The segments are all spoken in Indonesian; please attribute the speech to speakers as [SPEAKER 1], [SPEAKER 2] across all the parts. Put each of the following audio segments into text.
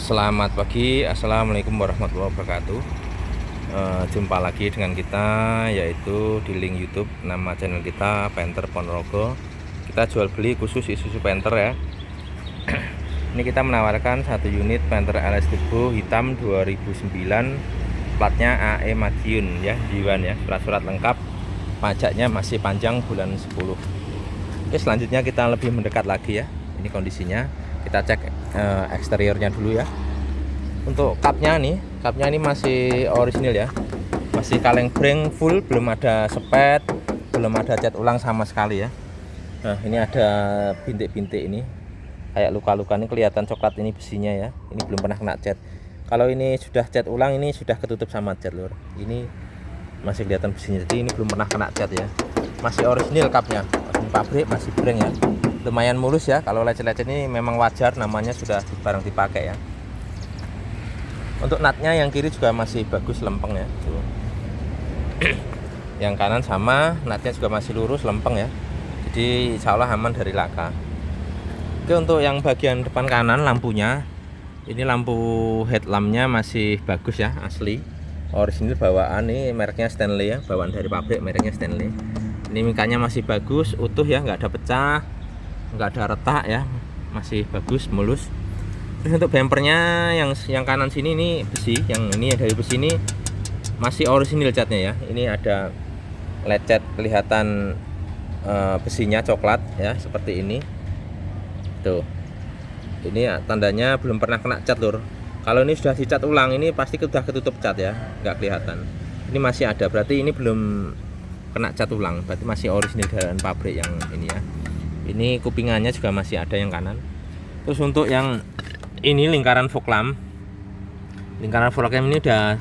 [SPEAKER 1] Selamat pagi, assalamualaikum warahmatullahi wabarakatuh. Jumpa lagi dengan kita, yaitu di link YouTube nama channel kita Panther Ponorogo. Kita jual beli khusus Isuzu Panther ya. Ini kita menawarkan satu unit Panther LS Turbo hitam 2009, platnya AE Madiun ya, Diwan ya, surat-surat lengkap, pajaknya masih panjang bulan 10. Oke, selanjutnya kita lebih mendekat lagi ya. Ini kondisinya, kita cek eksteriornya dulu ya. Untuk kapnya nih masih orisinil ya, masih kaleng breng full, belum ada sepet, belum ada cat ulang sama sekali ya. Nah, ini ada bintik-bintik ini, kayak luka-luka, ini kelihatan coklat ini besinya ya. Ini belum pernah kena cat. Kalau ini sudah cat ulang, ini sudah ketutup sama cat lur. Ini masih kelihatan besinya, jadi ini belum pernah kena cat ya. Masih orisinil kapnya, pabrik, masih breng ya. Lumayan mulus ya. Kalau lecet-lecet ini memang wajar, namanya sudah barang dipakai ya. Untuk natnya yang kiri juga masih bagus, lempeng ya tuh. Yang kanan sama, natnya juga masih lurus, lempeng ya. Jadi insya Allah aman dari laka. Oke, untuk yang bagian depan kanan lampunya, ini lampu headlampnya masih bagus ya, asli orisinil bawaan. Ini mereknya Stanley ya, bawaan dari pabrik, mereknya Stanley. Ini mikanya masih bagus, utuh ya, nggak ada pecah, nggak ada retak ya, masih bagus, mulus. Terus untuk bempernya yang kanan sini ini besi, yang ini dari besi ini masih orisinil catnya ya. Ini ada lecet, kelihatan besinya coklat ya, seperti ini tuh. Ini tandanya belum pernah kena cat lur. Kalau ini sudah dicat ulang, ini pasti sudah ketutup cat ya, nggak kelihatan. Ini masih ada, berarti ini belum kena cat ulang, berarti masih orisinil dari pabrik yang ini ya. Ini kupingannya juga masih ada yang kanan. Terus untuk yang ini lingkaran fog lamp ini udah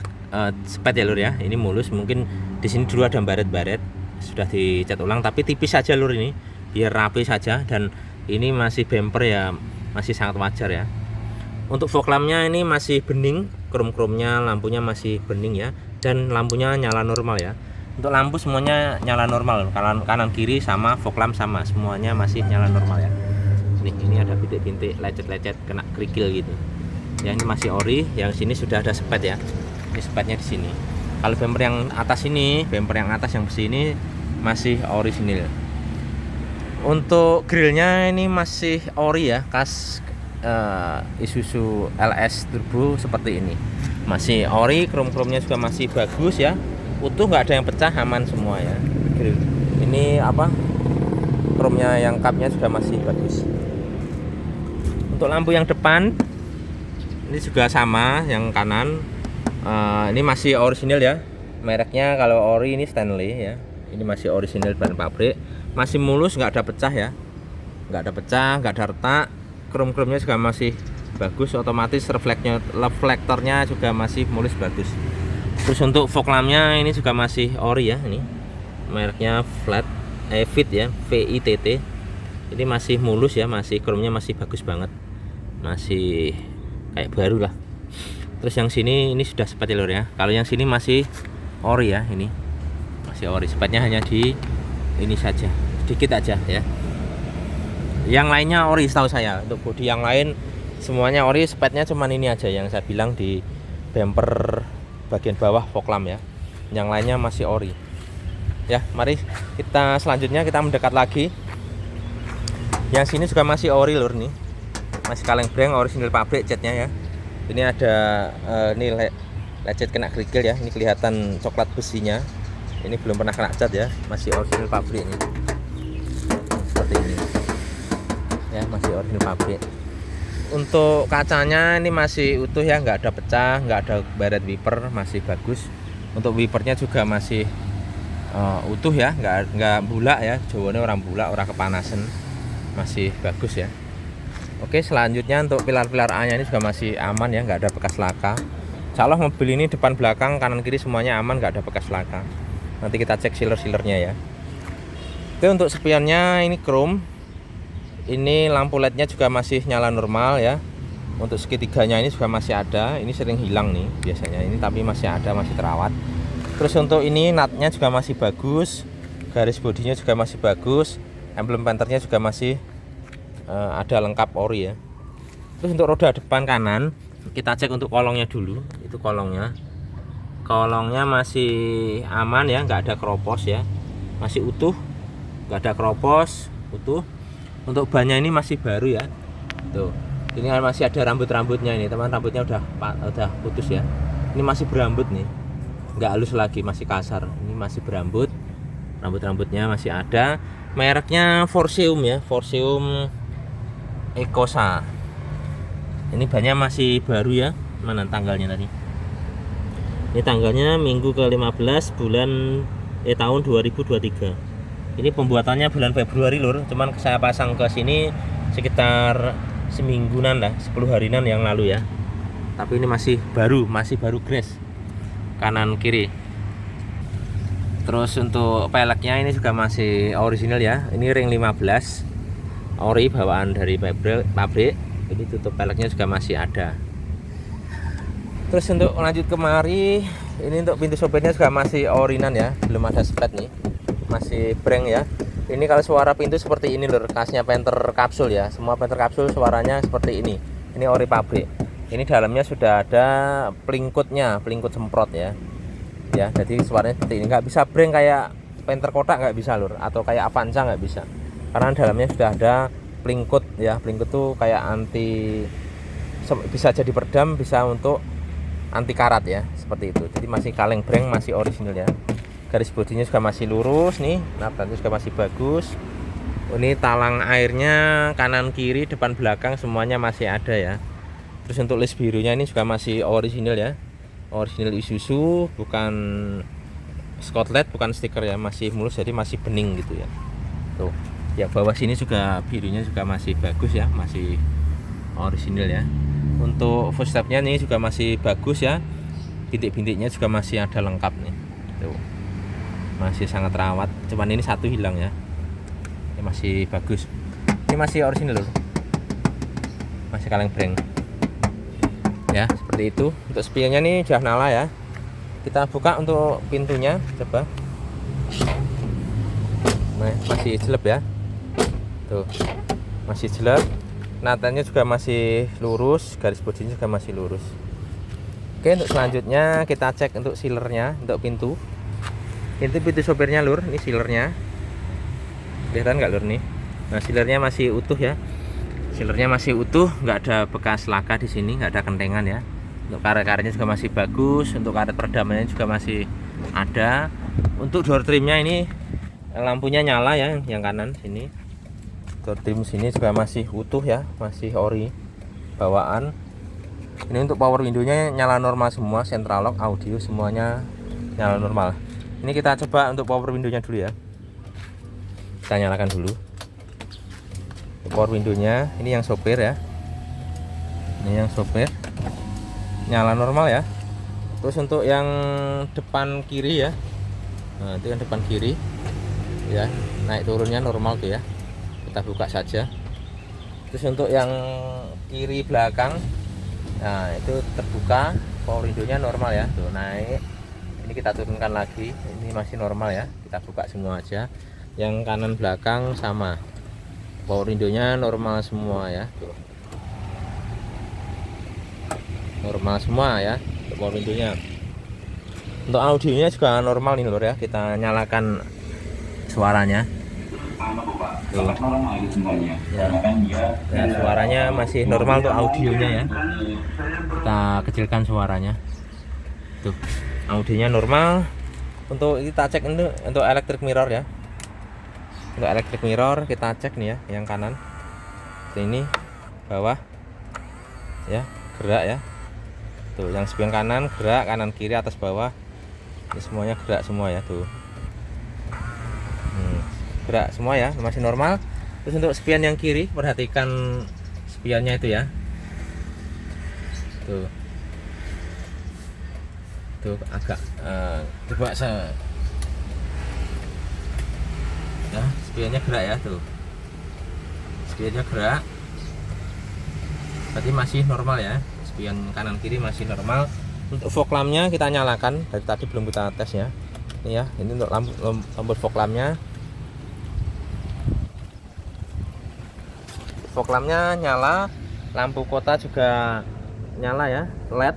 [SPEAKER 1] spet ya lur ya. Ini mulus, mungkin di sini dulu ada baret-baret, sudah dicat ulang tapi tipis saja lur, ini biar rapi saja. Dan ini masih bumper ya, masih sangat wajar ya. Untuk fog lampnya ini masih bening, krom-kromnya, lampunya masih bening ya, dan lampunya nyala normal ya. Untuk lampu semuanya nyala normal, kanan kiri sama, fog lamp sama, semuanya masih nyala normal ya. Ini ada bintik-bintik lecet-lecet kena kerikil gitu. Ya, ini masih ori, yang sini sudah ada sepet ya. Ini sepetnya di sini. Kalau bumper yang atas ini, bumper yang atas yang besi ini masih orisinil. Untuk grillnya ini masih ori ya, khas Isuzu LS Turbo seperti ini. Masih ori, krom-kromnya juga masih bagus ya. Utuh, nggak ada yang pecah, aman semua ya. Ini apa, kromnya yang kapnya juga masih bagus. Untuk lampu yang depan ini juga sama, yang kanan ini masih orisinil ya. Mereknya kalau ori ini Stanley ya. Ini masih orisinil dari pabrik, masih mulus, nggak ada pecah ya, nggak ada pecah, nggak ada retak. Krom-kromnya juga masih bagus, otomatis reflektornya juga masih mulus, bagus. Terus untuk fog lampnya ini juga masih ori ya. Ini mereknya Fit ya, VITT. Ini masih mulus ya, masih kromnya masih bagus banget, masih kayak baru lah. Terus yang sini ini sudah sepet lur ya. Kalau yang sini masih ori ya, ini masih ori, sepetnya hanya di ini saja, sedikit aja ya. Yang lainnya ori setahu saya. Untuk bodi yang lain semuanya ori, sepetnya cuman ini aja yang saya bilang di bumper bagian bawah fog lamp ya. Yang lainnya masih ori. Ya, mari kita selanjutnya kita mendekat lagi. Yang sini juga masih ori lur nih. Masih kaleng breng, orisinil pabrik catnya ya. Ini ada ini lecet kena kerikil ya. Ini kelihatan coklat besinya. Ini belum pernah kena cat ya, masih orisinil pabrik ini. Seperti ini. Ya, masih orisinil pabrik. Untuk kacanya ini masih utuh ya, nggak ada pecah, nggak ada baret wiper, masih bagus. Untuk wipernya juga masih utuh ya, nggak bulak ya, jawane orang bulak, orang kepanasan, masih bagus ya. Oke, selanjutnya untuk pilar-pilar A-nya ini juga masih aman ya, nggak ada bekas laka. Insya Allah mobil ini depan belakang kanan kiri semuanya aman, nggak ada bekas laka. Nanti kita cek sealer-sealernya ya. Oke, untuk spionnya ini chrome. Ini lampu LED-nya juga masih nyala normal ya. Untuk segitiganya ini juga masih ada. Ini sering hilang nih biasanya ini, tapi masih ada, masih terawat. Terus untuk ini natnya juga masih bagus, garis bodinya juga masih bagus, emblem Panthernya juga masih ada lengkap ori ya. Terus untuk roda depan kanan Kita cek untuk kolongnya dulu. Itu kolongnya masih aman ya, nggak ada keropos ya, masih utuh, nggak ada keropos, utuh. Untuk bannya ini masih baru ya, tuh. Ini masih ada rambut-rambutnya ini teman, rambutnya udah putus ya. Ini masih berambut nih, nggak halus lagi, masih kasar. Ini masih berambut, rambut-rambutnya masih ada. Mereknya Forseum ya, Forseum Ecosa. Ini bannya masih baru ya. Mana tanggalnya tadi? Ini tanggalnya minggu ke-15 tahun 2023. Ini pembuatannya bulan Februari lur, cuman saya pasang ke sini sekitar semingguan lah, 10 harian yang lalu ya. Tapi ini masih baru grace kanan kiri. Terus untuk peleknya ini juga masih original ya. Ini ring 15 ori bawaan dari pabrik. Ini tutup peleknya juga masih ada. Terus untuk lanjut kemari, ini untuk pintu sopirnya juga masih orinan ya, belum ada splat nih, masih breng ya. Ini kalau suara pintu seperti ini lur, khasnya Panther kapsul ya. Semua Panther kapsul suaranya seperti ini. Ini ori pabrik. Ini dalamnya sudah ada pelingkutnya, pelingkut semprot ya. Ya, jadi suaranya seperti ini. Nggak bisa breng kayak Panther kotak, nggak bisa lur, atau kayak Avanza nggak bisa. Karena dalamnya sudah ada pelingkut ya. Pelingkut tuh kayak anti, bisa jadi peredam, bisa untuk anti karat ya, seperti itu. Jadi masih kaleng breng, masih original ya. Garis bodinya juga masih lurus nih, napaknya juga masih bagus. Ini talang airnya kanan kiri depan belakang semuanya masih ada ya. Terus untuk list birunya ini juga masih original ya, original Isuzu, bukan Scotland, bukan stiker ya, masih mulus, jadi masih bening gitu ya. Tuh ya, bawah sini juga birunya juga masih bagus ya, masih original ya. Untuk footstepnya nih juga masih bagus ya, bintik-bintiknya juga masih ada lengkap nih. Tuh, masih sangat rawat, cuman ini satu hilang ya. Ini masih bagus, ini masih original loh, masih kaleng breng ya, seperti itu. Untuk spionnya nih sudah nyala ya. Kita buka untuk pintunya, coba. Nah, masih jelek ya, tuh masih jelek. Natanya juga masih lurus, garis bodinya juga masih lurus. Oke, untuk selanjutnya kita cek untuk sealernya, untuk pintu. Ini pintu sopirnya lur, ini sealernya. Kelihatan nggak lur nih? Nah, sealernya masih utuh ya. Sealernya masih utuh, nggak ada bekas laka di sini, nggak ada kentengan ya. Untuk karet-karetnya juga masih bagus, untuk karet peredamannya juga masih ada. Untuk door trimnya ini lampunya nyala ya, yang kanan sini. Door trim sini juga masih utuh ya, masih ori bawaan. Ini untuk power windownya nyala normal semua, central lock, audio semuanya nyala normal. Ini kita coba untuk power windownya dulu ya. Kita nyalakan dulu. Power windownya ini yang sopir ya. Ini yang sopir nyala normal ya. Terus untuk yang depan kiri ya, nah itu yang depan kiri ya, naik turunnya normal tuh ya. Kita buka saja. Terus untuk yang kiri belakang, nah itu terbuka, power windownya normal ya, tuh naik. Ini kita turunkan lagi, ini masih normal ya. Kita buka semua aja. Yang kanan belakang sama, power windownya normal semua ya, tuh. Normal semua ya untuk power windownya. Untuk audionya juga normal nih lur ya. Kita nyalakan suaranya. Tuh. Ya. Ya, suaranya masih normal untuk audionya ya. Kita kecilkan suaranya. Tuh, audionya normal. Untuk kita cek untuk electric mirror ya. Untuk electric mirror kita cek nih ya, yang kanan. Ini bawah. Ya, gerak ya. Tuh, yang spion kanan gerak, kanan kiri, atas bawah. Ini semuanya gerak semua ya, tuh. Gerak semua ya, masih normal. Terus untuk spion yang kiri, perhatikan spionnya itu ya. Tuh. Tuh agak coba saya. Ya, spionnya gerak ya, tuh. Spionnya gerak. Berarti masih normal ya. Spion kanan kiri masih normal. Untuk fog lampnya kita nyalakan, dari tadi belum kita tes ya. Ini ya, ini untuk lampu fog lampnya. Fog lampnya nyala, lampu kota juga nyala ya, LED.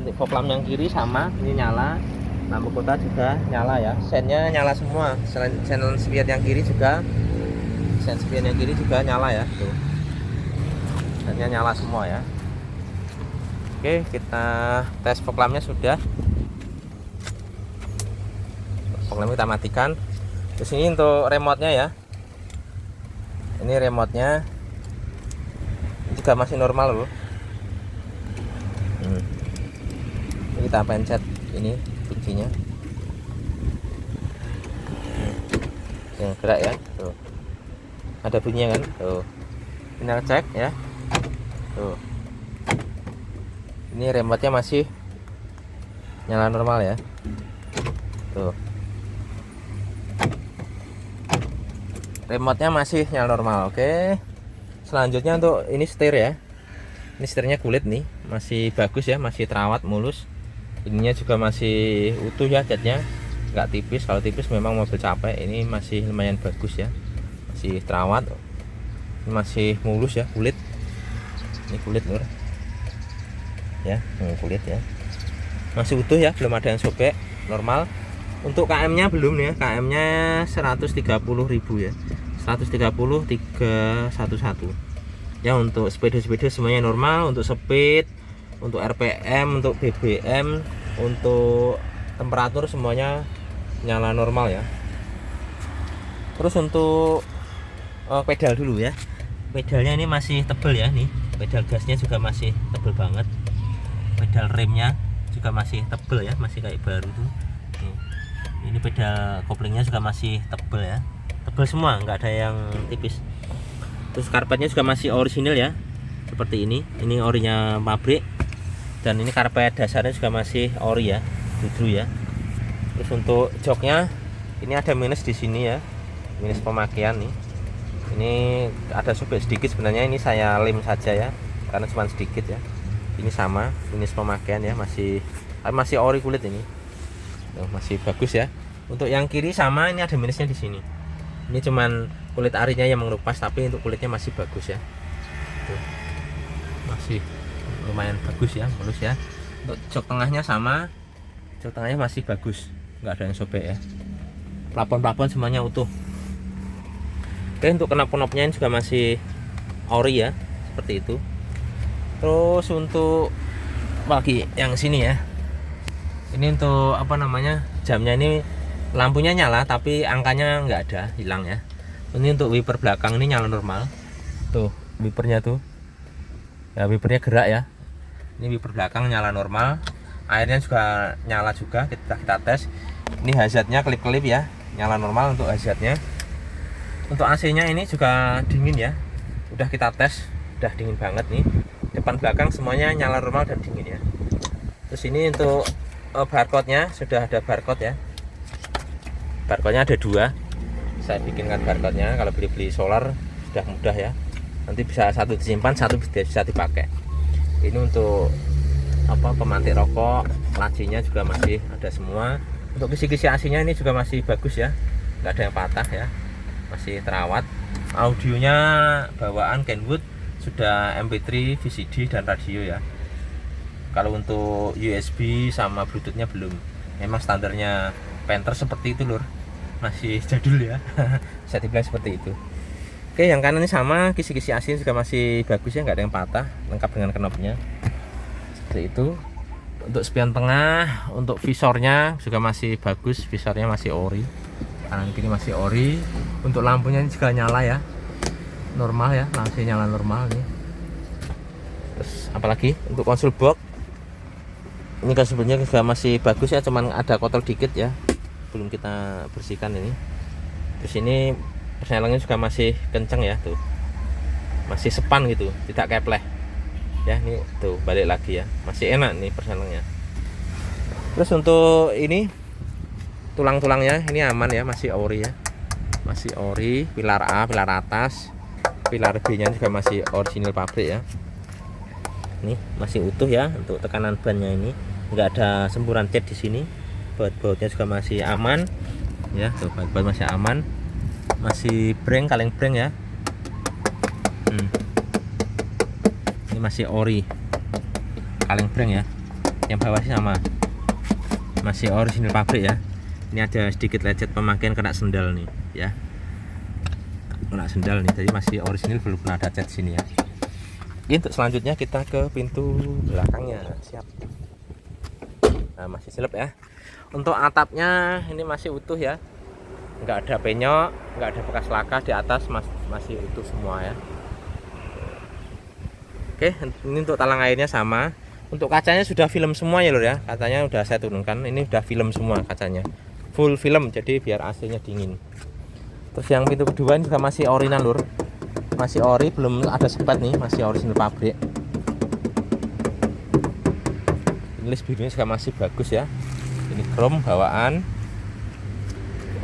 [SPEAKER 1] Untuk fog lamp yang kiri sama, ini nyala. Lampu kota juga nyala ya, sennya nyala semua. Selain sen spion yang kiri juga, sen spion yang kiri juga nyala ya, tuh. Sennya nyala semua ya. Oke, kita tes fog lampnya sudah. Fog lamp kita matikan. Terus ini untuk remote-nya ya. Ini remote-nya juga masih normal loh. Ini kita pencet ini kuncinya. Yang gerak ya, tuh. Ada bunyinya kan, tuh. Ini cek ya, tuh. Ini remote-nya masih nyala normal ya, tuh. Remote-nya masih nyala normal. Oke. Selanjutnya untuk ini setir ya. Ini setirnya kulit nih, masih bagus ya, masih terawat mulus. Ininya juga masih utuh ya, catnya nggak tipis. Kalau tipis memang mobil capek. Ini masih lumayan bagus ya, masih terawat. Ini masih mulus ya, kulit. Ini kulit lur ya, kulit ya, masih utuh ya, belum ada yang sobek, normal. Untuk KM-nya belum ya, KM-nya 130.000 ya, 130.311 ya. Untuk sepeda semuanya normal. Untuk speed, untuk RPM, untuk BBM, untuk temperatur semuanya nyala normal ya. Terus untuk pedal dulu ya. Pedalnya ini masih tebel ya, nih pedal gasnya juga masih tebel banget. Pedal remnya juga masih tebel ya, masih kayak baru tuh. Ini pedal koplingnya juga masih tebel ya, tebel semua, nggak ada yang tipis. Terus karpetnya juga masih orisinil ya, seperti ini orinya pabrik. Dan ini karpet dasarnya juga masih ori ya, jujur ya. Terus untuk joknya ini ada minus di sini ya, minus pemakaian nih. Ini ada sobek sedikit, sebenarnya ini saya lem saja ya, karena cuma sedikit ya. Ini sama minus pemakaian ya, masih ori kulit ini. Masih bagus ya. Untuk yang kiri sama, ini ada minusnya di sini. Ini cuman kulit arinya yang mengelupas, tapi untuk kulitnya masih bagus ya. Tuh. Masih lumayan bagus ya, mulus ya. Untuk jok tengahnya sama, jok tengahnya masih bagus, nggak ada yang sobek ya. Plafon semuanya utuh. Oke, untuk knop-knopnya juga masih ori ya, seperti itu. Terus untuk bagi yang sini ya, ini untuk apa namanya, jamnya ini lampunya nyala tapi angkanya nggak ada, hilang ya. Ini untuk wiper belakang ini nyala normal, tuh wipernya tuh ya, wipernya gerak ya. Ini wiper belakang nyala normal, airnya juga nyala juga. Kita tes. Ini hazardnya kelip-kelip ya, nyala normal untuk hazardnya. Untuk AC nya ini juga dingin ya, udah kita tes, udah dingin banget nih. Depan belakang semuanya nyala normal dan dingin ya. Terus ini untuk barcode-nya sudah ada barcode ya. Barcode-nya ada 2. Saya bikinkan barcode-nya. Kalau beli solar sudah mudah ya. Nanti bisa satu disimpan, satu bisa dipakai. Ini untuk apa, pemantik rokok, lacinya juga masih ada semua. Untuk kisi-kisi AC-nya ini juga masih bagus ya, nggak ada yang patah ya, masih terawat. Audionya bawaan Kenwood, sudah MP3, VCD dan radio ya. Kalau untuk USB sama Bluetoothnya belum. Memang standarnya Panther seperti itu lur, masih jadul ya. Bisa dibilang seperti itu. Oke, yang kanan ini sama, kisi-kisi AC juga masih bagus ya, nggak ada yang patah, lengkap dengan knopnya. Seperti itu. Untuk spion tengah, untuk visornya juga masih bagus, visornya masih ori. Kanan kiri masih ori. Untuk lampunya ini juga nyala ya, normal ya, langsung nyala normal nih. Terus apalagi untuk konsol box, ini konsolnya juga masih bagus ya, cuman ada kotor dikit ya, belum kita bersihkan ini. Terus ini persenelangnya juga masih kenceng ya, tuh masih sepan gitu, tidak kepleh ya. Ini tuh balik lagi ya, masih enak nih persenelangnya. Terus untuk ini tulang-tulangnya ini aman ya, masih ori ya, masih ori. Pilar A, pilar atas, pilar B nya juga masih orisinil pabrik ya. Ini masih utuh ya. Untuk tekanan bannya ini nggak ada semburan cat di sini. Baut-bautnya juga masih aman ya, tuh baut masih aman, masih breng, kaleng breng ya. Ini masih ori. kaleng breng ya. Yang bawah sih sama, masih orisinil pabrik ya. Ini ada sedikit lecet pemakaian kena sendal nih ya, kena sendal nih, jadi masih orisinil, belum pernah ada cat sini ya. Oke, untuk selanjutnya kita ke pintu belakangnya. Siap. Nah, masih selip ya. Untuk atapnya ini masih utuh ya, nggak ada penyok, nggak ada bekas laka di atas, masih utuh semua ya. Oke, ini untuk talang airnya sama. Untuk kacanya sudah film semua ya lur ya, kacanya udah saya turunkan, ini udah film semua kacanya, full film, jadi biar AC-nya dingin. Terus yang pintu kedua ini juga masih original lur, masih ori, belum ada sepat nih, masih original pabrik. Ini list birunya juga masih bagus ya, ini chrome bawaan.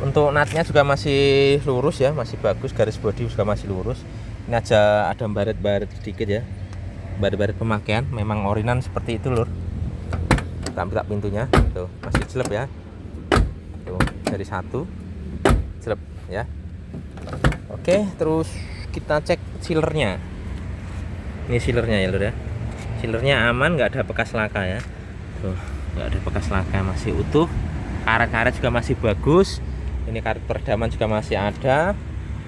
[SPEAKER 1] Untuk natnya juga masih lurus ya, masih bagus, garis bodi juga masih lurus. Ini aja ada baret-baret sedikit ya, baret-baret pemakaian, memang orinan seperti itu lur. Kita ambil pintunya, tuh masih jelek ya, tuh dari satu jelek ya. Oke, terus kita cek sealernya. Ini sealernya ya lur ya, sealernya aman, nggak ada bekas laka ya, tuh nggak ada bekas laka, masih utuh. Karet-karet juga masih bagus. Ini karet peredaman juga masih ada.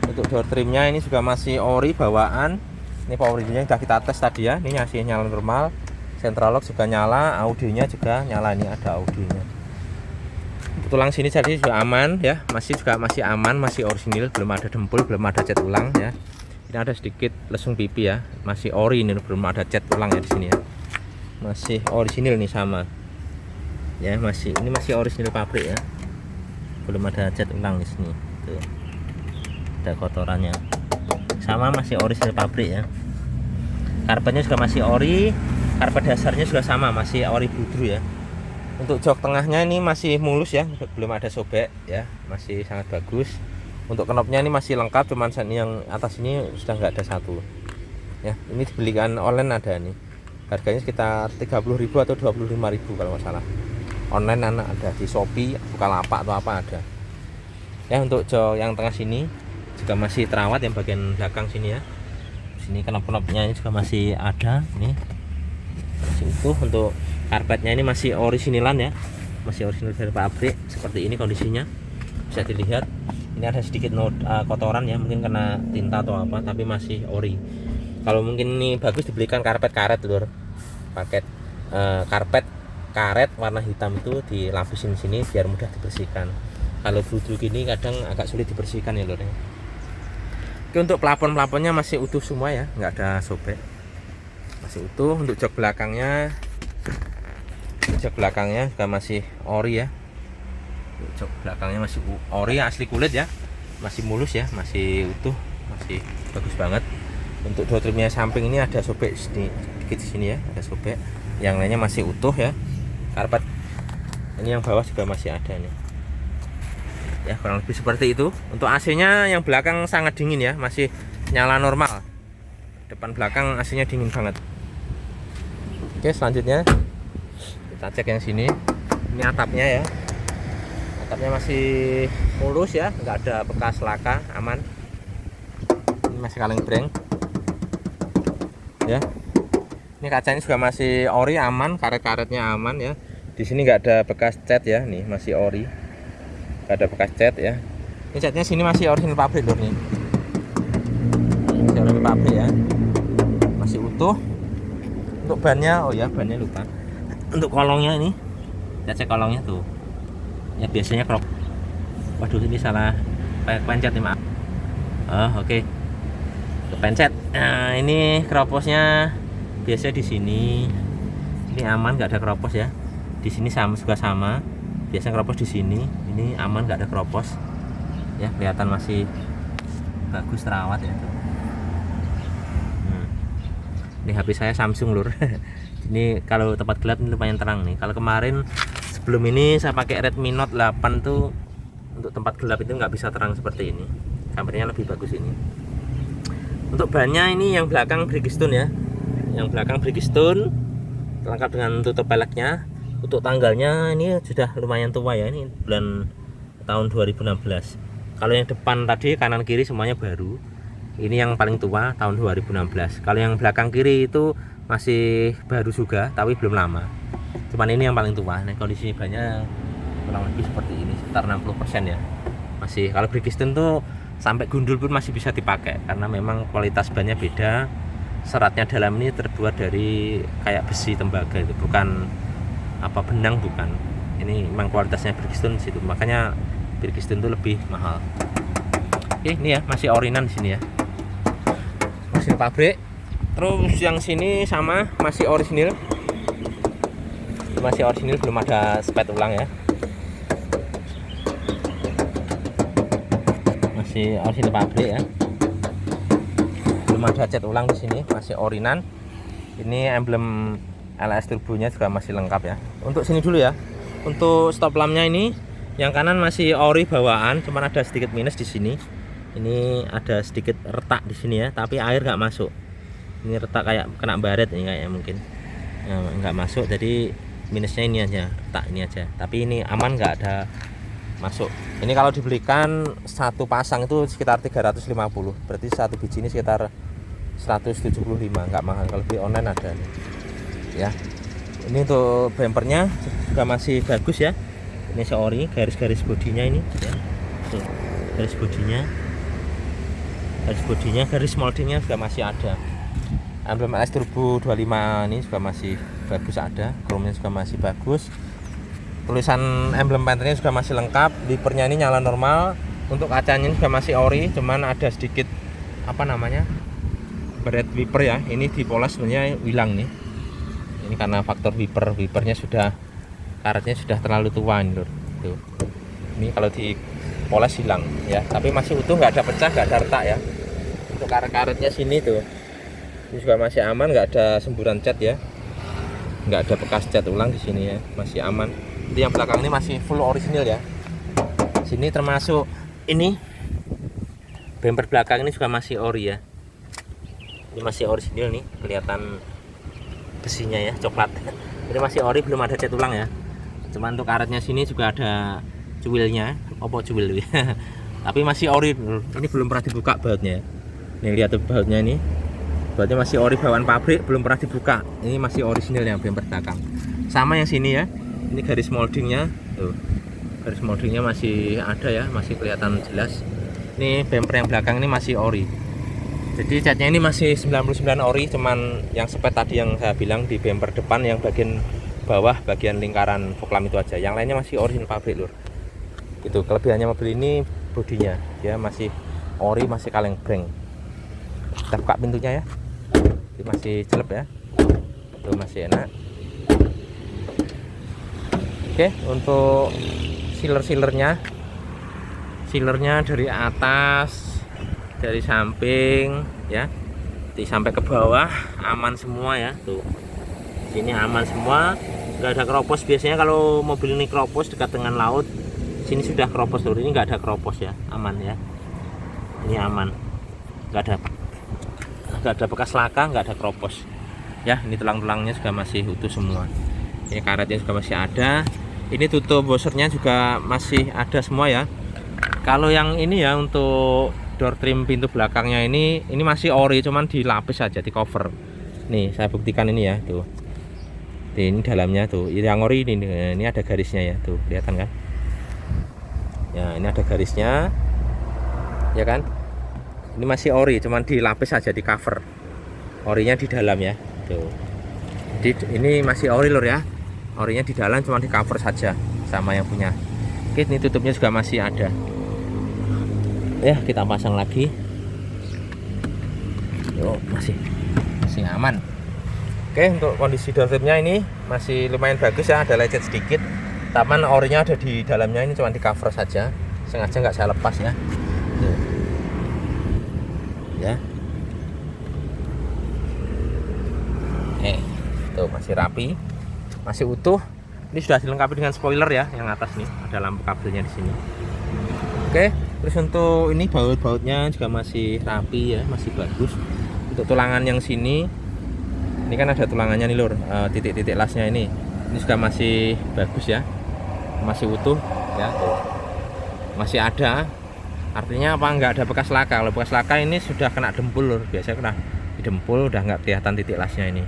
[SPEAKER 1] Untuk door trimnya ini juga masih ori bawaan. Ini power nya sudah kita tes tadi ya, ini masih nyala normal, central lock juga nyala, audionya juga nyala, ini ada audionya. Tulang sini jadi juga aman ya, masih aman, masih orisinil, belum ada dempul, belum ada cat ulang ya. Ini ada sedikit lesung pipi ya, masih ori, ini belum ada cat ulang ya di sini ya, masih orisinil nih sama ya, ini masih orisinil pabrik ya, belum ada cat ulang di sini. Tuh, ada kotorannya, sama masih orisinil pabrik ya. Karpetnya juga masih ori, karpet dasarnya juga sama, masih ori budru ya. Untuk jok tengahnya ini masih mulus ya, belum ada sobek ya, masih sangat bagus. Untuk knopnya ini masih lengkap, cuman yang atas ini sudah nggak ada satu ya. Ini dibelikan online ada nih, harganya sekitar 30.000 atau 25.000 kalau nggak salah. Online ada di Shopee, Bukalapak atau apa ada ya. Untuk jok yang tengah sini juga masih terawat, yang bagian belakang sini ya, sini knop-knopnya ini juga masih ada nih, masih utuh. Untuk karpetnya ini masih orisinilan ya, masih orisinil dari pabrik, seperti ini kondisinya, bisa dilihat. Ini ada sedikit kotoran ya, mungkin kena tinta atau apa, tapi masih ori. Kalau mungkin ini bagus dibelikan karpet karet lur, paket karpet karet warna hitam itu dilapisin sini biar mudah dibersihkan. Kalau budru gini kadang agak sulit dibersihkan ya lur. Oke, untuk plafon-plafonnya masih utuh semua ya, nggak ada sobek, masih utuh. Untuk jok belakangnya juga masih ori ya, jok belakangnya masih ori asli kulit ya, masih mulus ya, masih utuh, masih bagus banget. Untuk door trimnya samping ini ada sobek sedikit di sini ya, ada sobek, yang lainnya masih utuh ya. Karpet ini yang bawah juga masih ada nih ya, kurang lebih seperti itu. Untuk AC-nya yang belakang sangat dingin ya, masih nyala normal, depan belakang AC-nya dingin banget. Oke, selanjutnya kita cek yang sini. Ini atapnya ya, atapnya masih mulus ya, nggak ada bekas laka, aman. Ini masih kaleng breng ya. Ini kacanya juga masih ori, aman, karet-karetnya aman ya. Di sini nggak ada bekas cat ya, nih masih ori, nggak ada bekas cat ya. Ini catnya sini masih original pabrik lho nih, masih original pabrik ya, masih utuh. Untuk bannya, oh ya bannya lupa. Untuk kolongnya ini, kita cek kolongnya tuh ya, biasanya crop. Waduh, ini salah pencet nih, maaf. Oh oke, kepencet. Nah, ini kroposnya biasa di sini. Ini aman, nggak ada kropos ya. Di sini juga sama. Biasanya kropos di sini. Ini aman, nggak ada kropos. Ya, kelihatan masih bagus, terawat ya. Ini HP saya Samsung lur. Ini kalau tempat gelap ini lumayan terang nih. Kalau kemarin sebelum ini saya pakai Redmi Note 8 tuh, untuk tempat gelap itu nggak bisa terang seperti ini. Kameranya lebih bagus ini. Untuk bannya ini yang belakang Bridgestone ya, yang belakang Bridgestone lengkap dengan tutup peleknya. Untuk tanggalnya ini sudah lumayan tua ya, ini bulan tahun 2016. Kalau yang depan tadi kanan kiri semuanya baru, ini yang paling tua tahun 2016. Kalau yang belakang kiri itu masih baru juga tapi belum lama. Cuman ini yang paling tua. Nah, kondisi bannya kurang lebih seperti ini, sekitar 60% ya. Masih kalau Bridgestone tuh sampai gundul pun masih bisa dipakai karena memang kualitas bannya beda. Seratnya dalam ini terbuat dari kayak besi tembaga, itu bukan apa benang, bukan. Ini memang kualitasnya Bridgestone situ, makanya Bridgestone itu lebih mahal. Oke, ini ya masih orinan di sini ya, mesin pabrik. Terus yang sini sama masih orisinil, belum ada spet ulang ya, masih orisinil pabrik ya, belum ada cat ulang di sini, masih orinan. Ini emblem LS turbonya juga masih lengkap ya. Untuk sini dulu ya. Untuk stop lampnya ini yang kanan masih ori bawaan, cuman ada sedikit minus di sini. Ini ada sedikit retak di sini ya, tapi air nggak masuk. Ini retak kayak kena baret ini kayaknya mungkin. Nah, nggak masuk, jadi minusnya ini aja, retak ini aja. Tapi ini aman, nggak ada masuk. Ini kalau dibelikan satu pasang itu sekitar 350. Berarti satu biji ini sekitar 175, nggak mahal. Kalau beli online ada nih. Ya. Ini untuk bumpernya juga masih bagus ya. Ini seori, garis-garis bodinya ini ya. Tuh, garis bodinya, garis moldingnya juga masih ada. Emblem LS Turbo 25 ini juga masih bagus, ada. Chrome-nya juga masih bagus. Tulisan emblem penternya juga masih lengkap. Wipernya ini nyala normal. Untuk kacanya juga masih ori, cuman ada sedikit apa namanya? Berat wiper ya. Ini dipoles sebenarnya hilang nih. Ini karena faktor wipernya sudah, karetnya sudah terlalu tua ini lur. Tuh. Ini kalau dipoles hilang ya, tapi masih utuh, nggak ada pecah, nggak ada retak ya. Untuk karetnya sini tuh, ini juga masih aman, nggak ada semburan cat ya, nggak ada bekas cat ulang di sini ya, masih aman. Jadi yang belakang ini masih full orisinil ya. Sini termasuk ini bumper belakang ini juga masih ori ya. Ini masih orisinil nih, kelihatan besinya ya, coklat. Ini masih ori, belum ada cat ulang ya. Cuman untuk karetnya sini juga ada cuilnya, cuil ya. Tapi masih ori. Ini belum pernah dibuka bautnya. Nih lihat tuh bautnya ini. Bautnya masih ori bawaan pabrik, belum pernah dibuka. Ini masih orisinil yang bumper belakang. Sama yang sini ya. Ini garis moldingnya tuh. Garis moldingnya masih ada ya, masih kelihatan jelas. Ini bumper yang belakang ini masih ori. Jadi catnya ini masih 99 ori, cuman yang spet tadi yang saya bilang di bumper depan yang bagian bawah, bagian lingkaran fog lamp itu aja. Yang lainnya masih original pabrik lur. Itu kelebihannya mobil ini, bodinya ya masih ori, masih kaleng breng. Kita buka pintunya ya. Ini masih jelek ya. Itu masih enak. Oke, untuk sealernya dari atas, dari samping ya, sampai ke bawah aman semua ya. Tuh, sini aman semua, nggak ada keropos. Biasanya kalau mobil ini keropos dekat dengan laut, sini sudah keropos lur. Ini nggak ada keropos ya, aman ya. Ini aman, nggak ada bekas laka, nggak ada keropos ya. Ini tulang-tulangnya juga masih utuh semua. Ini karetnya juga masih ada. Ini tutup washernya juga masih ada semua ya. Kalau yang ini ya, untuk door trim pintu belakangnya ini masih ori, cuman dilapis saja, di cover. Nih saya buktikan ini ya, tuh. Ini dalamnya tuh, yang ori ini ada garisnya ya, tuh kelihatan kan? Ya ini ada garisnya, ya kan? Ini masih ori, cuman dilapis saja, di cover. Orinya di dalam ya, tuh. Jadi ini masih ori lur ya. Orinya di dalam, cuman di cover saja sama yang punya. Oke, ini tutupnya juga masih ada. Ya kita pasang lagi. Yo, masih aman. Oke, untuk kondisi door trimnya ini masih lumayan bagus ya, ada lecet sedikit. Taman orinya ada di dalamnya, ini cuma di cover saja, sengaja nggak saya lepas ya. Tuh. Ya. Tuh masih rapi, masih utuh. Ini sudah dilengkapi dengan spoiler ya, yang atas nih ada lampu kabelnya di sini. Oke, terus untuk ini baut-bautnya juga masih rapi ya, masih bagus. Untuk tulangan yang sini, ini kan ada tulangannya nih lur, titik-titik lasnya ini juga masih bagus ya, masih utuh ya, tuh. Masih ada. Artinya apa? Nggak ada bekas laka. Kalau bekas laka ini sudah kena dempul lur, biasanya kena di dempul udah nggak kelihatan titik lasnya ini.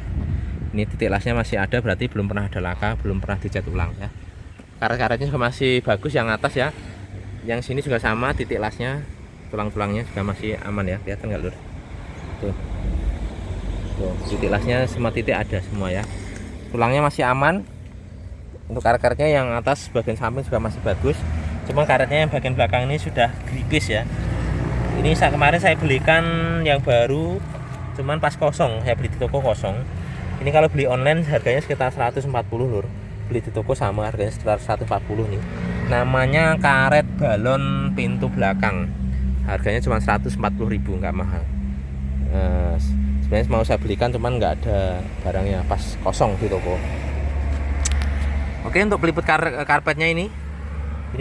[SPEAKER 1] Ini titik lasnya masih ada, berarti belum pernah ada laka, belum pernah dicat ulang ya. Karet-karetnya juga masih bagus yang atas ya. Yang sini juga sama, titik lasnya, tulang-tulangnya juga masih aman ya. Kelihatan nggak lur? Tuh. Tuh, titik lasnya semua titik ada semua ya. Tulangnya masih aman. Untuk karet-karetnya yang atas bagian samping juga masih bagus. Cuma karetnya yang bagian belakang ini sudah gripis ya. Ini kemarin saya belikan yang baru, cuman pas kosong, saya beli di toko kosong. Ini kalau beli online harganya sekitar 140 lur. Beli di toko sama harganya sekitar 140 nih. Namanya karet balon pintu belakang. Harganya cuma 140.000, nggak mahal. Sebenarnya mau saya belikan cuman nggak ada barangnya, pas kosong di toko. Oke, untuk peliput karpetnya ini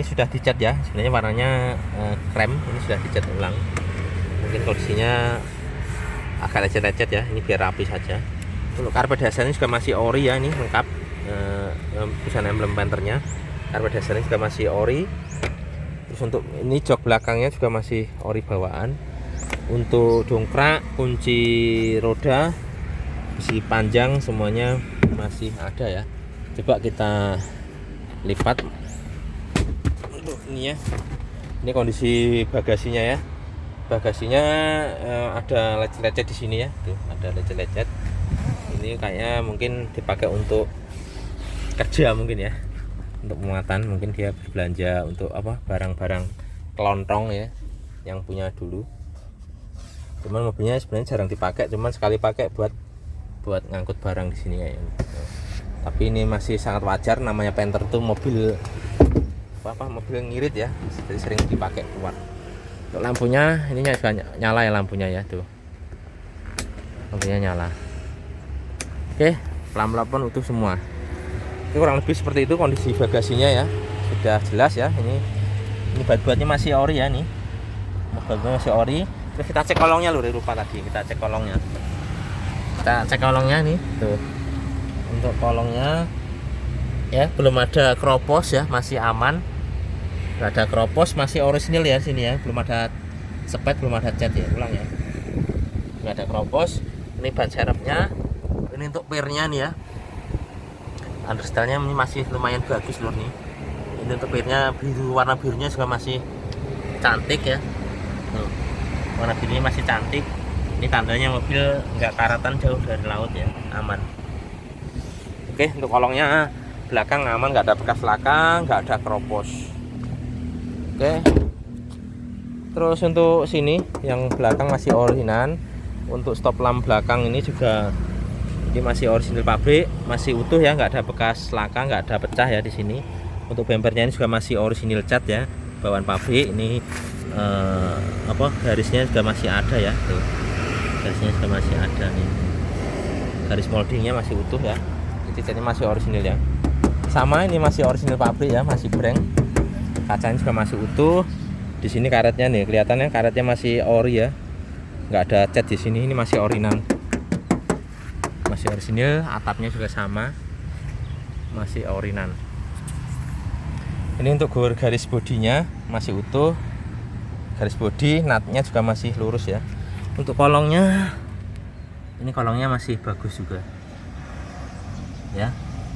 [SPEAKER 1] sudah dicat ya. Sebenarnya warnanya krem, ini sudah dicat ulang. Mungkin kondisinya agak lecet-lecet ya, ini biar rapi saja. Untuk karpet dasarnya juga masih ori ya, ini lengkap tulisan emblem Panthernya. Karpet dasarnya juga masih ori. Terus untuk ini jok belakangnya juga masih ori bawaan. Untuk dongkrak, kunci roda, besi panjang semuanya masih ada ya. Coba kita lipat untuk ini ya. Ini kondisi bagasinya ya. Bagasinya ada lecet-lecet di sini ya. Tuh, ada lecet-lecet. Ini kayaknya mungkin dipakai untuk kerja mungkin ya. Untuk muatan, mungkin dia berbelanja untuk apa? Barang-barang kelontong ya yang punya dulu. Cuman mobilnya sebenarnya jarang dipakai, cuman sekali pakai buat ngangkut barang di sini kayaknya. Tapi ini masih sangat wajar, namanya Panther tuh mobil mobil ngirit ya, jadi sering dipakai keluar. Untuk lampunya ininya juga nyala ya, lampunya ya tuh, lampunya nyala. Oke, pelan-pelan utuh semua. Oke, kurang lebih seperti itu kondisi bagasinya ya, sudah jelas ya. Ini baut-bautnya masih ori ya nih, baut-bautnya masih ori. Terus kita cek kolongnya lho, lupa tadi kita cek kolongnya. Kita cek kolongnya nih tuh. Untuk kolongnya ya belum ada kropos ya, masih aman. Nggak ada kropos, masih orisinil ya sini ya, belum ada sepet, belum ada cat ya, ulang ya. Nggak ada kropos. Ini ban serepnya. Ini untuk pirnya nih ya. Understyle-nya ini masih lumayan bagus lur nih. Ini untuk pirnya biru, warna birunya juga masih cantik ya. Tuh. Warna birunya masih cantik. Ini tandanya mobil nggak karatan jauh dari laut ya, aman. Oke, untuk kolongnya belakang aman, nggak ada bekas laka, nggak ada kropos. Oke, terus untuk sini yang belakang masih originan. Untuk stop lamp belakang ini juga ini masih orisinil pabrik, masih utuh ya, nggak ada bekas laka, nggak ada pecah ya di sini. Untuk bempernya ini juga masih orisinil cat ya, bawaan pabrik. Ini garisnya juga masih ada ya, tuh. Garisnya juga masih ada nih, garis moldingnya masih utuh ya. Catnya masih orisinil ya, sama ini masih orisinil pabrik ya, masih breng. Kacanya juga masih utuh. Di sini karetnya nih, kelihatannya karetnya masih ori ya, nggak ada cat di sini. Ini masih orinan, masih orisinil. Atapnya juga sama, masih orinan. Ini untuk garis bodinya masih utuh, garis bodi, natnya juga masih lurus ya. Untuk kolongnya, ini kolongnya masih bagus juga ya,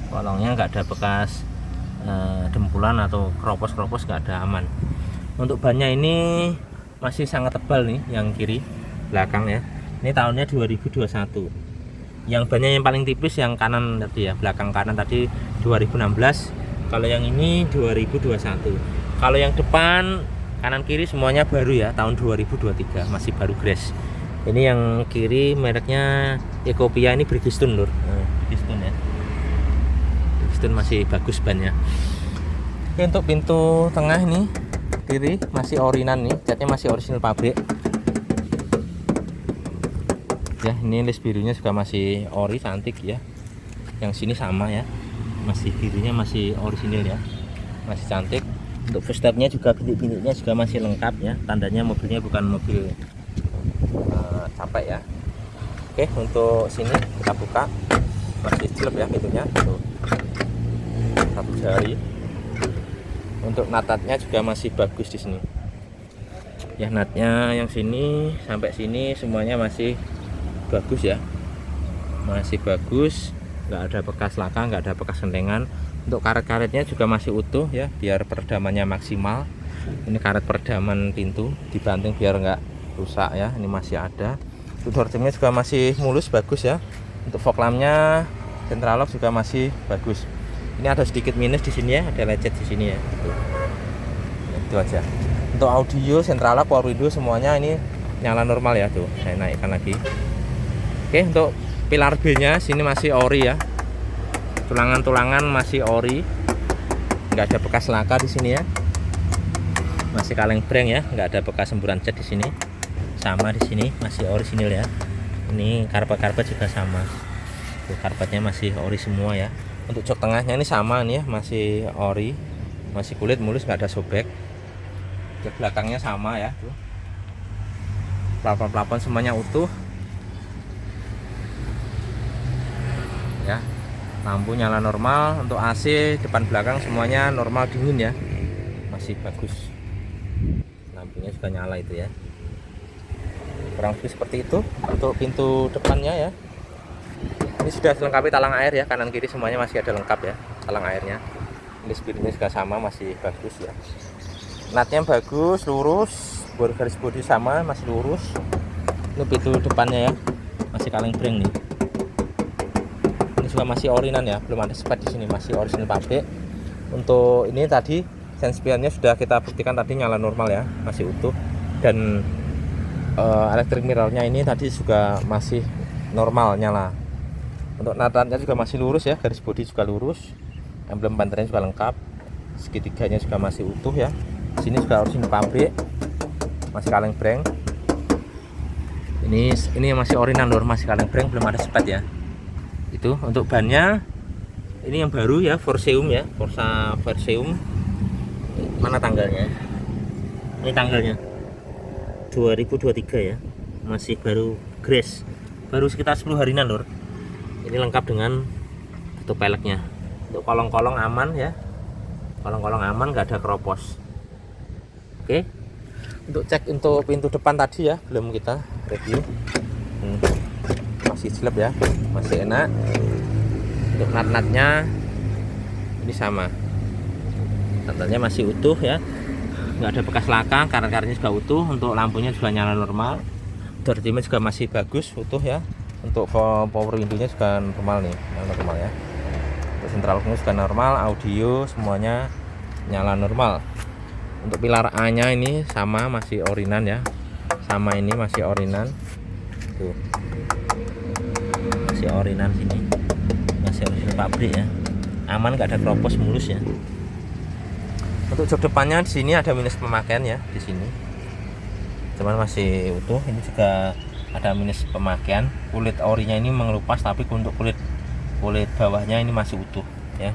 [SPEAKER 1] kolongnya nggak ada bekas dempulan atau kropos nggak ada, aman. Untuk bannya ini masih sangat tebal nih, yang kiri belakang ya. Ini tahunnya 2021. Yang bannya yang paling tipis yang kanan tadi ya, belakang kanan tadi 2016. Kalau yang ini 2021. Kalau yang depan kanan kiri semuanya baru ya, tahun 2023, masih baru grass. Ini yang kiri mereknya Ecopia, ini Bridgestone lur. Bridgestone ya. Bridgestone masih bagus bannya. Oke, untuk pintu tengah ini kiri masih orinan nih, catnya masih orisinil pabrik. Ya, ini list birunya juga masih ori, cantik ya. Yang sini sama ya, masih birunya masih orisinil ya, masih cantik. Untuk footstepnya juga, bintik-bintiknya juga masih lengkap ya, tandanya mobilnya bukan mobil capek ya. Oke, untuk sini kita buka, masih jelek ya pintunya tuh, satu jari. Untuk natnya juga masih bagus di sini ya, natnya yang sini sampai sini semuanya masih bagus ya, masih bagus. nggak ada bekas laka, nggak ada bekas kendengan. Untuk karet-karetnya juga masih utuh ya, biar peredamannya maksimal. Ini karet peredaman pintu dibanting biar nggak rusak ya, ini masih ada. Untuk door trimnya juga masih mulus, bagus ya. Untuk fog lampnya central lock juga masih bagus. Ini ada sedikit minus di sini ya, ada lecet di sini ya. Itu aja. Untuk audio, central lock, power window semuanya ini nyala normal ya tuh. Saya naikkan lagi. Oke, untuk pilar B-nya sini masih ori ya. Tulangan-tulangan masih ori, nggak ada bekas laka di sini ya, masih kaleng breng ya, nggak ada bekas semburan cat di sini. Sama di sini masih orisinil ya. Ini karpet juga sama, tuh karpetnya masih ori semua ya. Untuk jok tengahnya ini sama nih ya, masih ori, masih kulit mulus, nggak ada sobek. Jok belakangnya sama ya, tuh plafon semuanya utuh ya. Lampu nyala normal. Untuk AC depan belakang semuanya normal, dingin ya, masih bagus. Lampunya juga nyala itu ya, kurang lebih seperti itu. Untuk pintu depannya ya, ini sudah dilengkapi talang air ya, kanan kiri semuanya masih ada lengkap ya talang airnya. Ini spiritnya juga sama, masih bagus ya. Natnya bagus, lurus, garis bodi sama, masih lurus. Ini pintu depannya ya, masih kaleng breng nih. Juga masih orinan ya, belum ada spek di sini, masih original pabrik. Untuk ini tadi senspionnya sudah kita buktikan tadi nyala normal ya, masih utuh. Dan electric mirrornya ini tadi juga masih normal nyala. Untuk natanya juga masih lurus ya, garis bodi juga lurus, emblem banternya juga lengkap, segitiganya juga masih utuh ya. Sini juga original pabrik, masih kaleng breng. Ini masih original lur, masih kaleng breng, belum ada spek ya. Itu untuk bannya ini yang baru ya, Forseum ya, Forza Forseum. Mana tanggalnya? Ini tanggalnya 2023 ya, masih baru grace, baru sekitar 10 harian lur. Ini lengkap dengan tutup peleknya. Untuk kolong-kolong aman ya, kolong-kolong aman, nggak ada keropos. Oke, untuk cek untuk pintu depan tadi ya, belum kita review. Masih slep ya, masih enak. Untuk nat-natnya ini sama, nat-natnya masih utuh ya, nggak ada bekas laka, karet-karetnya juga utuh. Untuk lampunya juga nyala normal, door trimnya juga masih bagus, utuh ya. Untuk power window-nya juga normal nih, normal ya. Untuk central lock-nya juga normal, audio semuanya nyala normal. Untuk pilar A-nya ini sama, masih orinan ya, sama ini masih orinan tuh, masih orinan sini, masih original pabrik ya, aman, nggak ada keropos, mulus ya. Untuk jok depannya di sini ada minus pemakaian ya, di sini cuman masih utuh. Ini juga ada minus pemakaian, kulit orinya ini mengelupas, tapi untuk kulit bawahnya ini masih utuh ya.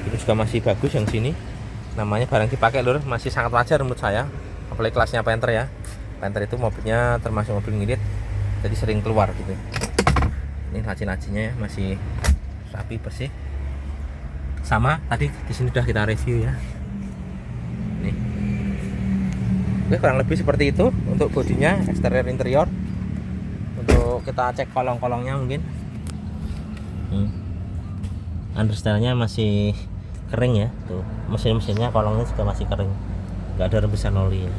[SPEAKER 1] Itu juga masih bagus. Yang sini namanya barang dipakai lur, masih sangat wajar menurut saya, apalagi kelasnya Panther ya. Panther itu mobilnya termasuk mobil ngirit, jadi sering keluar gitu. Ini laci-lacinya ya, masih rapi bersih. Sama tadi di sini sudah kita review ya. Nih. Oke, kurang lebih seperti itu untuk bodinya, eksterior interior. Untuk kita cek kolong-kolongnya mungkin. Understyle-nya masih kering ya, tuh mesin-mesinnya, kolongnya juga masih kering, nggak ada rembesan oli ya.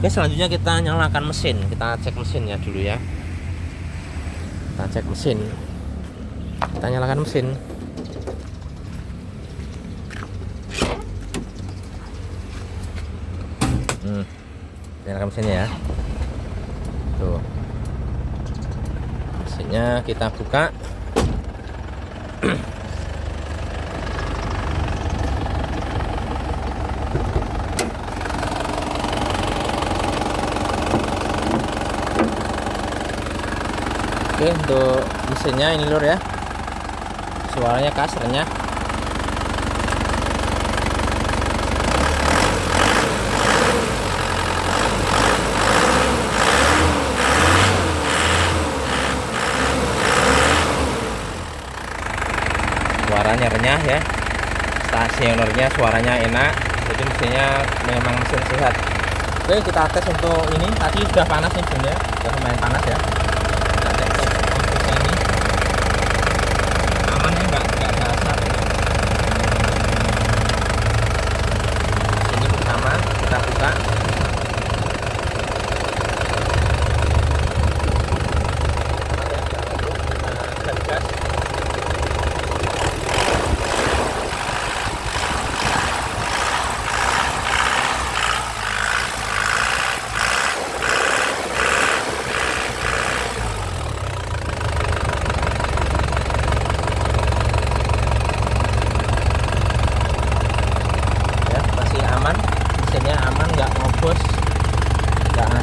[SPEAKER 1] Oke, selanjutnya kita nyalakan mesin, kita cek mesinnya dulu ya. Kita cek mesin, kita nyalakan mesin. Nyalakan mesinnya ya, tuh mesinnya kita buka. Oke, untuk mesinnya ini lur ya, suaranya khas, renyah. Suaranya renyah ya, stasionernya suaranya enak, jadi mesinnya memang mesin sehat. Oke, kita tes untuk ini, tadi sudah panas nih mesinnya, sudah lumayan panas ya. Kita cek ini aman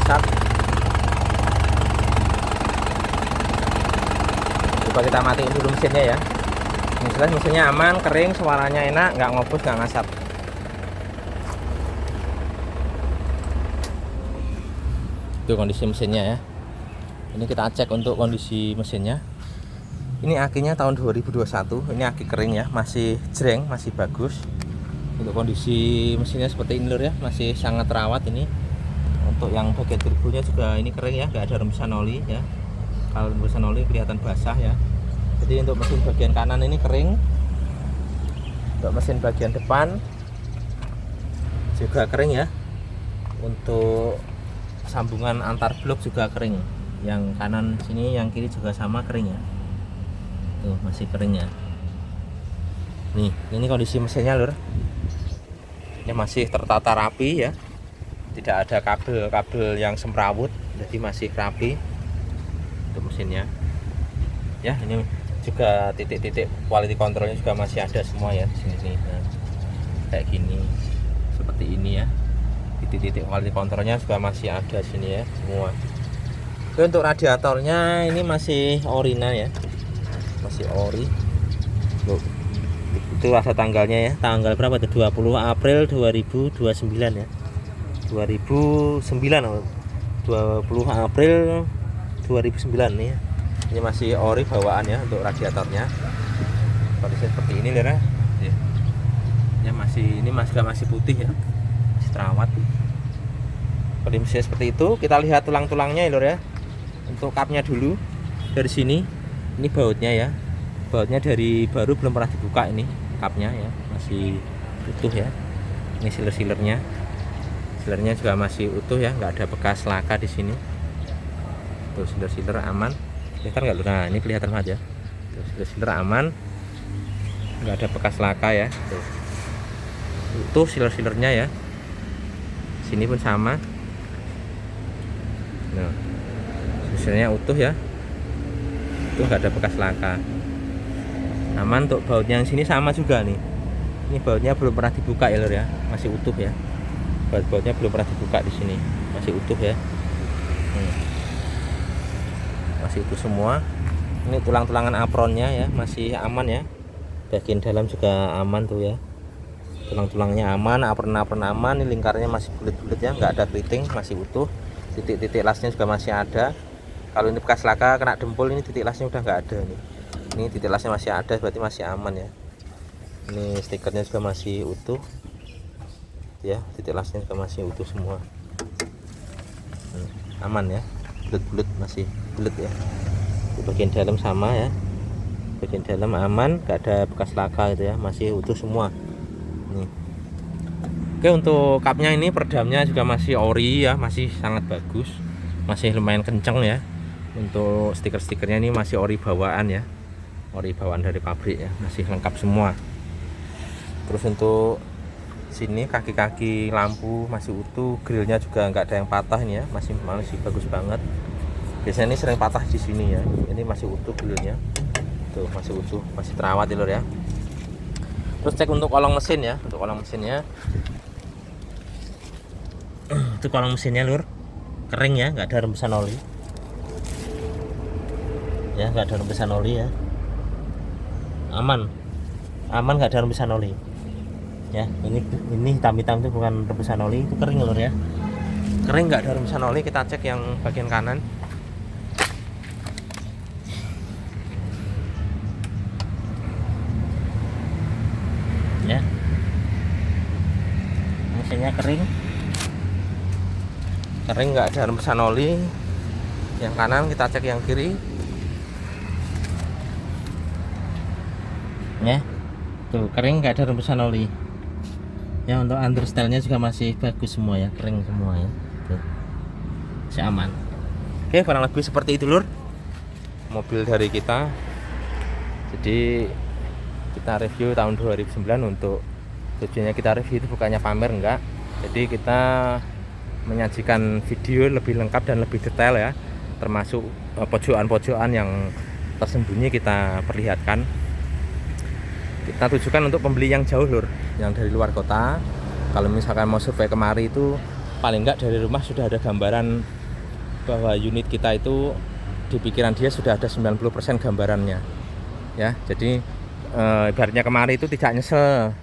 [SPEAKER 1] asap. Coba kita matiin dulu mesinnya ya. Ini jelas mesinnya aman, kering, suaranya enak, nggak ngobos, nggak ngasap. Itu kondisi mesinnya ya. Ini kita cek untuk kondisi mesinnya. Ini akinya tahun 2021. Ini aki kering ya, masih jreng, masih bagus. Untuk kondisi mesinnya seperti ini lur ya, masih sangat rawat ini. Untuk yang bagian turbonya juga ini kering ya, nggak ada rembesan oli ya. Kalau rembesan oli kelihatan basah ya. Jadi untuk mesin bagian kanan ini kering. Untuk mesin bagian depan juga kering ya. Untuk sambungan antar blok juga kering. Yang kanan sini, yang kiri juga sama kering ya. Tuh masih kering ya. Nih, ini kondisi mesinnya lur. Ini masih tertata rapi ya. Tidak ada kabel-kabel yang semrawut, jadi masih rapi untuk mesinnya. Ya, ini juga titik-titik quality controlnya juga masih ada semua ya di sini. Nah, kayak gini, seperti ini ya. Titik-titik quality controlnya juga masih ada sini ya semua. Oke, untuk radiatornya ini masih original ya, masih ori. Loh, itu ada tanggalnya ya, tanggal berapa tuh? 20 April 2029 ya. 2009 20 April 2009 nih ya. Ini masih ori bawaan ya untuk radiatornya. Kondisi seperti ini lira. Ya masih, ini masih putih ya, masih terawat. Kondisi seperti itu. Kita lihat tulang-tulangnya ya lur ya. Untuk kapnya dulu dari sini. Ini bautnya ya. Bautnya dari baru, belum pernah dibuka ini kapnya ya, masih utuh ya. Ini sealer-sealernya. Sealernya juga masih utuh ya, nggak ada bekas laka di sini. Tuh sealer-sealer aman. Kelihatan nggak lur? Nah, ini kelihatan aja. Tuh sealer-sealer aman. Nggak ada bekas laka ya. Tuh. Utuh sealer-sealernya ya. Sini pun sama. Nah, sealernya utuh ya. Itu nggak ada bekas laka. Aman. Untuk bautnya yang sini sama juga nih. Ini bautnya belum pernah dibuka ya lur ya, masih utuh ya. Baut-bautnya belum pernah dibuka di sini, masih utuh ya. Masih utuh semua. Ini tulang-tulangan apronnya ya, masih aman ya. Bagian dalam juga aman tuh ya. Tulang-tulangnya aman, apron-apron aman. Ini lingkarnya masih bulat-bulat ya, nggak ada keriting, masih utuh. Titik-titik lasnya juga masih ada. Kalau ini bekas laka kena dempul, ini titik lasnya udah nggak ada nih. Ini titik lasnya masih ada, berarti masih aman ya. Ini stikernya juga masih utuh ya, titik lasnya juga masih utuh semua. Aman ya, bulat-bulat, masih bulat ya. Di bagian dalam sama ya, bagian dalam aman, nggak ada bekas laka gitu ya, masih utuh semua nih. Oke, untuk kapnya ini peredamnya juga masih ori ya, masih sangat bagus, masih lumayan kenceng ya. Untuk stiker-stikernya ini masih ori bawaan ya, ori bawaan dari pabrik ya, masih lengkap semua. Terus untuk sini kaki-kaki lampu masih utuh, grillnya juga nggak ada yang patah ini ya, masih bagus banget. Biasanya ini sering patah di sini ya, ini masih utuh grillnya. Tuh masih utuh, masih terawat ya lur ya. Terus cek untuk kolong mesin ya, untuk kolong mesinnya. Itu kolong mesinnya lur, kering ya, nggak ada rembesan oli. Ya, nggak ada rembesan oli ya. Aman, nggak ada rembesan oli. Ya, ini hitam-hitam itu bukan rembesan oli, itu kering lur ya. Kering, nggak ada rembesan oli. Kita cek yang bagian kanan. Ya, mesinnya kering, nggak ada rembesan oli. Yang kanan kita cek yang kiri. Ya, tuh kering, nggak ada rembesan oli. Ya, untuk understyle-nya juga masih bagus semua ya, kering semua ya. Tuh, masih aman. Oke, kurang lebih seperti itu lur mobil dari kita. Jadi kita review tahun 2009. Untuk tujuannya kita review itu bukannya pamer, enggak. Jadi kita menyajikan video lebih lengkap dan lebih detail ya, termasuk pojokan-pojokan yang tersembunyi kita perlihatkan. Kita tujukan untuk pembeli yang jauh lur, yang dari luar kota. Kalau misalkan mau survei kemari itu paling enggak dari rumah sudah ada gambaran bahwa unit kita itu di pikiran dia sudah ada 90% gambarannya ya. Jadi ibaratnya kemarin itu tidak nyesel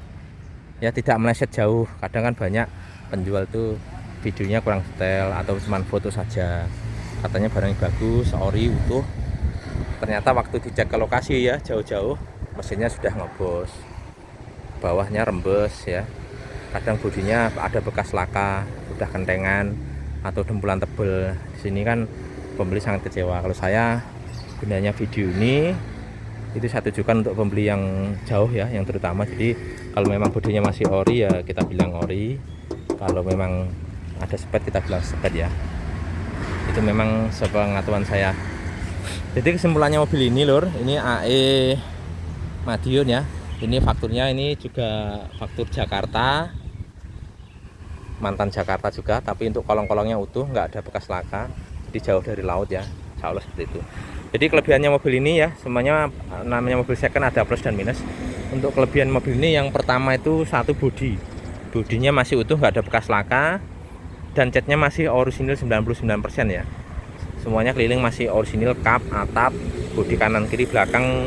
[SPEAKER 1] ya, tidak meleset jauh. Kadang kan banyak penjual tuh videonya kurang detail atau cuma foto saja, katanya barangnya bagus, ori, utuh. Ternyata waktu dicek ke lokasi ya, jauh-jauh mesinnya sudah ngobos, bawahnya rembes ya, kadang bodinya ada bekas laka, udah kentengan atau dempulan tebel. Di sini kan pembeli sangat kecewa. Kalau saya gunanya video ini itu saya tujukan untuk pembeli yang jauh ya, yang terutama. Jadi kalau memang bodinya masih ori ya kita bilang ori, kalau memang ada spet kita bilang spet ya. Itu memang sepengetahuan saya. Jadi kesimpulannya mobil ini lur, ini AE Madiun ya. Ini fakturnya ini juga faktur Jakarta, mantan Jakarta juga, tapi untuk kolong-kolongnya utuh, nggak ada bekas laka, jadi jauh dari laut ya, insya Allah seperti itu. Jadi kelebihannya mobil ini ya, semuanya namanya mobil second ada plus dan minus. Untuk kelebihan mobil ini yang pertama itu satu bodinya masih utuh, nggak ada bekas laka, dan catnya masih orisinil 99% ya. Semuanya keliling masih orisinil, kap, atap, bodi kanan kiri belakang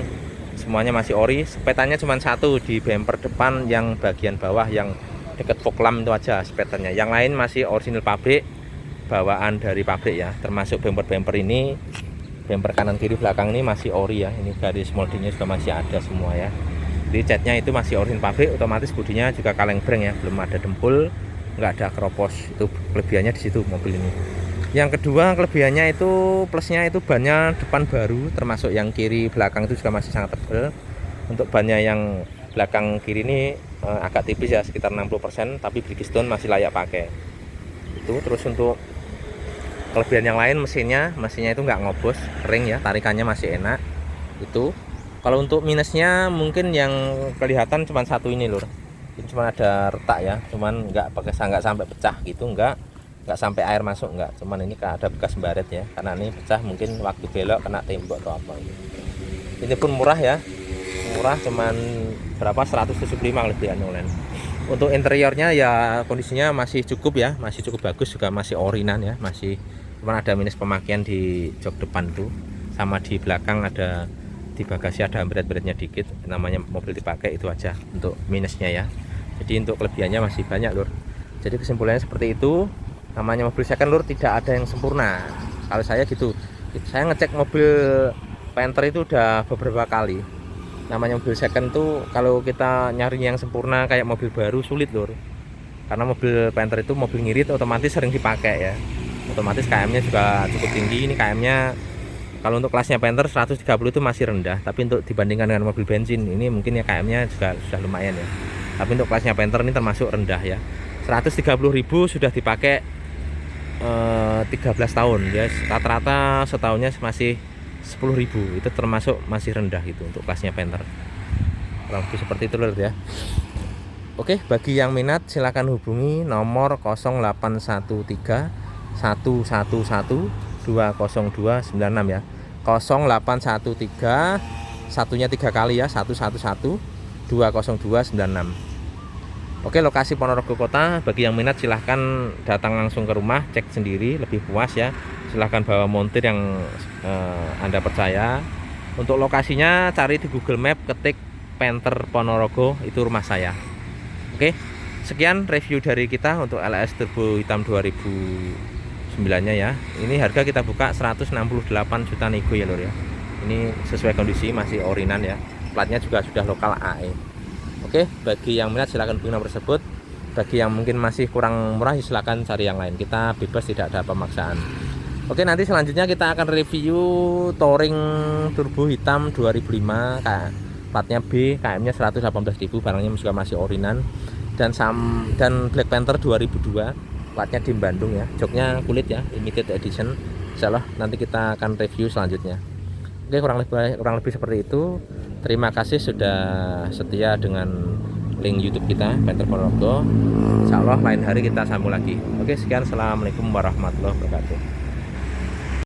[SPEAKER 1] semuanya masih ori. Sepetannya cuma satu di bumper depan yang bagian bawah yang dekat fog lamp itu aja sepetannya. Yang lain masih orisinil pabrik, bawaan dari pabrik ya. Termasuk bumper ini, bumper kanan kiri belakang ini masih ori ya. Ini garis moldingnya juga masih ada semua ya. Jadi catnya itu masih orisinil pabrik, otomatis bodinya juga kaleng breng ya, belum ada dempul, nggak ada keropos. Itu kelebihannya di situ mobil ini. Yang kedua kelebihannya itu plusnya itu bannya depan baru, termasuk yang kiri belakang itu juga masih sangat tebal. Untuk bannya yang belakang kiri ini agak tipis ya, sekitar 60%, tapi Bridgestone masih layak pakai. Itu terus untuk kelebihan yang lain mesinnya itu nggak ngobos, kering ya, tarikannya masih enak. Itu kalau untuk minusnya mungkin yang kelihatan cuma satu ini lur. Ini cuma ada retak ya, cuman nggak sampai pecah gitu, nggak sampai air masuk, nggak, cuman ini ada bekas baret ya, karena ini pecah mungkin waktu belok kena tembok atau apa. Ini pun murah ya, murah cuman berapa, 175 kelebihan online. Untuk interiornya ya kondisinya masih cukup ya, masih cukup bagus, juga masih orinan ya, masih cuman ada minus pemakaian di jok depan tuh, sama di belakang ada, di bagasi ada berat-beratnya dikit, namanya mobil dipakai itu aja untuk minusnya ya. Jadi untuk kelebihannya masih banyak lur. Jadi kesimpulannya seperti itu. Namanya mobil second lur, tidak ada yang sempurna. Kalau saya gitu, saya ngecek mobil Panther itu udah beberapa kali. Namanya mobil second tuh kalau kita nyari yang sempurna kayak mobil baru sulit lur. Karena mobil Panther itu mobil ngirit, otomatis sering dipakai ya. Otomatis KM-nya juga cukup tinggi. Ini KM-nya kalau untuk kelasnya Panther 130 itu masih rendah, tapi untuk dibandingkan dengan mobil bensin ini mungkin ya KM-nya juga sudah lumayan ya. Tapi untuk kelasnya Panther ini termasuk rendah ya. 130.000 sudah dipakai 13 tahun ya, rata-rata setahunnya masih 10.000, itu termasuk masih rendah itu untuk kelasnya Panther. Kurang lebih seperti itu lur ya. Oke, bagi yang minat silahkan hubungi nomor 0813 111 20296 ya. 0813 satunya 3 kali ya, 111 20296. Oke, lokasi Ponorogo Kota. Bagi yang minat silahkan datang langsung ke rumah, cek sendiri lebih puas ya. Silahkan bawa montir yang Anda percaya. Untuk lokasinya cari di Google Map, ketik Panther Ponorogo, itu rumah saya. Oke, sekian review dari kita untuk LS Turbo hitam 2009-nya ya. Ini harga kita buka 168 juta nego ya lur ya. Ini sesuai kondisi, masih orinan ya. Platnya juga sudah lokal AE. Oke, bagi yang minat silahkan hubungi nomor tersebut. Bagi yang mungkin masih kurang murah silahkan cari yang lain. Kita bebas, tidak ada pemaksaan. Oke, nanti selanjutnya kita akan review Touring Turbo hitam 2005, platnya B, KM-nya 118.000, barangnya juga masih orinan. Dan Black Panther 2002, platnya di Bandung ya. Joknya kulit ya, limited edition. Insyaallah nanti kita akan review selanjutnya. Oke, kurang lebih seperti itu. Terima kasih sudah setia dengan link YouTube kita Panther Ponorogo. Insyaallah lain hari kita sambung lagi. Oke, sekian, assalamualaikum warahmatullahi wabarakatuh.